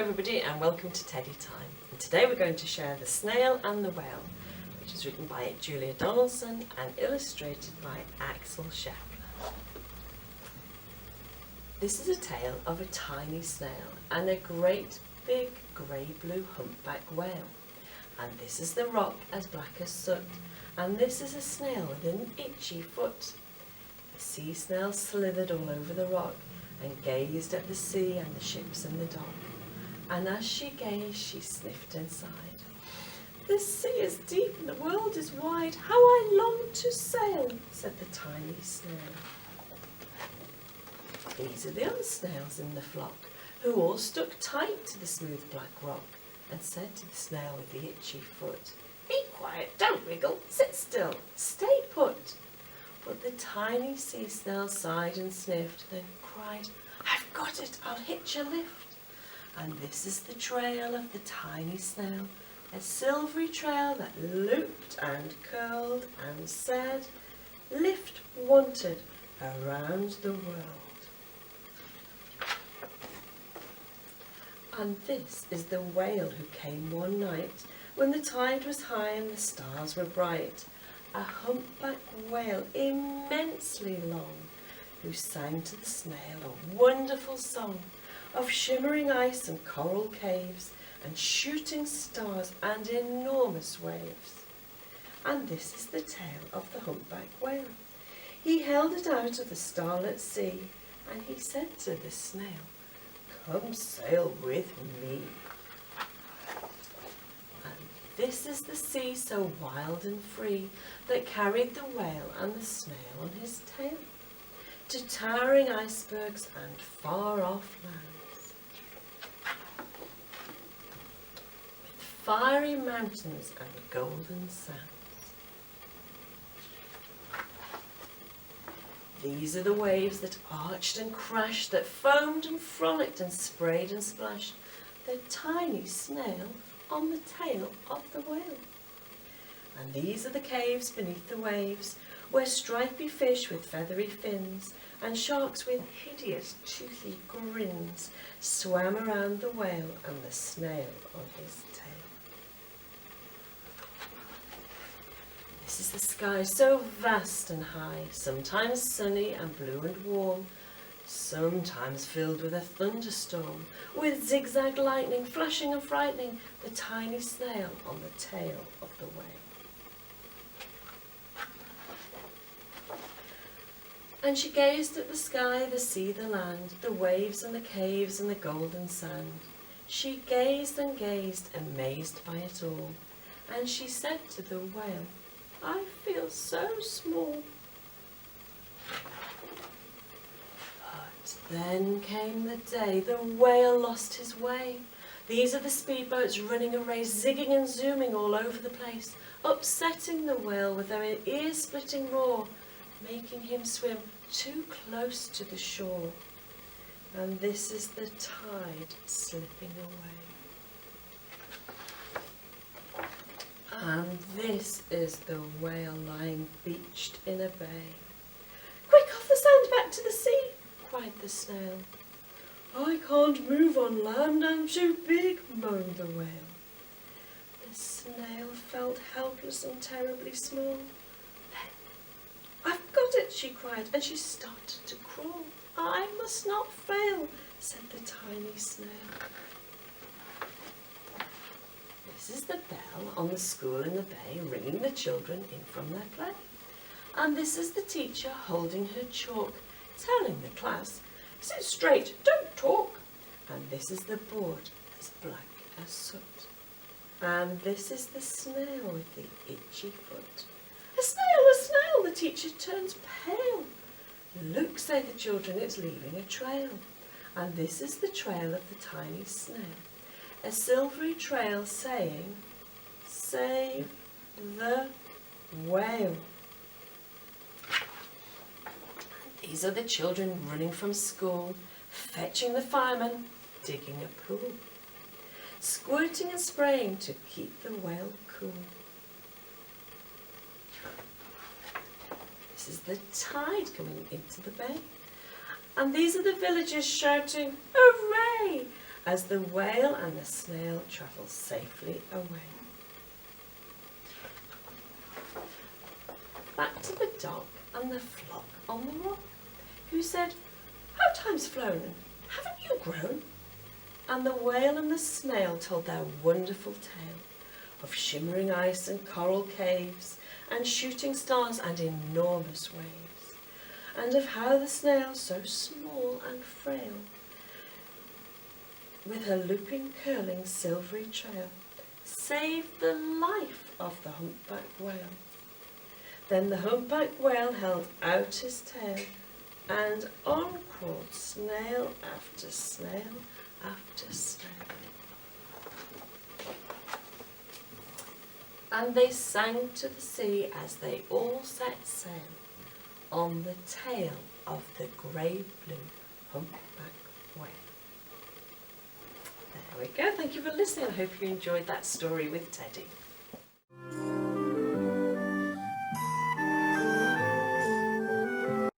everybody and welcome to Teddy Time. And today we're going to share The Snail and the Whale, which is written by Julia Donaldson and illustrated by Axel Scheffler. This is a tale of a tiny snail and a great big grey-blue humpback whale. And this is the rock as black as soot, and this is a snail with an itchy foot. The sea snail slithered all over the rock and gazed at the sea and the ships and the dock. And as she gazed, she sniffed and sighed. "The sea is deep and the world is wide. How I long to sail," said the tiny snail. These are the other snails in the flock, who all stuck tight to the smooth black rock and said to the snail with the itchy foot, "Be quiet, don't wriggle, sit still, stay put." But the tiny sea snail sighed and sniffed, then cried, "I've got it, I'll hitch a lift." And this is the trail of the tiny snail, a silvery trail that looped and curled and said, "Lift wanted around the world." And this is the whale who came one night when the tide was high and the stars were bright, a humpback whale immensely long, who sang to the snail a wonderful song of shimmering ice and coral caves and shooting stars and enormous waves. And this is the tale of the humpback whale. He held it out of the starlit sea, and he said to the snail, "Come sail with me." And this is the sea so wild and free that carried the whale and the snail on his tail to towering icebergs and far-off lands, with fiery mountains and golden sands. These are the waves that arched and crashed, that foamed and frolicked and sprayed and splashed, the tiny snail on the tail of the whale. And these are the caves beneath the waves, where stripy fish with feathery fins and sharks with hideous toothy grins swam around the whale and the snail on his tail. This is the sky so vast and high, sometimes sunny and blue and warm, sometimes filled with a thunderstorm, with zigzag lightning flashing and frightening the tiny snail on the tail of the whale. And she gazed at the sky, the sea, the land, the waves and the caves and the golden sand. She gazed and gazed, amazed by it all, and she said to the whale, "I feel so small." But then came the day the whale lost his way. These are the speedboats running a race, zigging and zooming all over the place, upsetting the whale with their ear-splitting roar, making him swim too close to the shore. And this is the tide slipping away. And this is the whale lying beached in a bay. "Quick, off the sand, back to the sea," cried the snail. "I can't move on land, I'm too big," moaned the whale. The snail felt helpless and terribly small. Then, "I've got it," she cried, and she started to crawl. "I must not fail," said the tiny snail. This is the bell on the school in the bay, ringing the children in from their play. And this is the teacher holding her chalk, telling the class, "Sit straight, don't talk." And this is the board as black as soot. And this is the snail with the itchy foot. "A snail, a snail!" The teacher turns pale. "Look," say the children, "it's leaving a trail." And this is the trail of the tiny snail, a silvery trail saying, "Save the whale." And these are the children running from school, fetching the fireman, digging a pool, squirting and spraying to keep the whale cool. This is the tide coming into the bay. And these are the villagers shouting, "Hooray!" as the whale and the snail travel safely away. Back to the dog and the flock on the rock, who said, "How time's flown, and haven't you grown?" And the whale and the snail told their wonderful tale of shimmering ice and coral caves, and shooting stars and enormous waves, and of how the snail, so small and frail, with her looping, curling, silvery trail, saved the life of the humpback whale. Then the humpback whale held out his tail, and on crawled snail after snail after snail. And they sang to the sea as they all set sail on the tail of the grey-blue humpback whale. There we go. Thank you for listening. I hope you enjoyed that story with Teddy.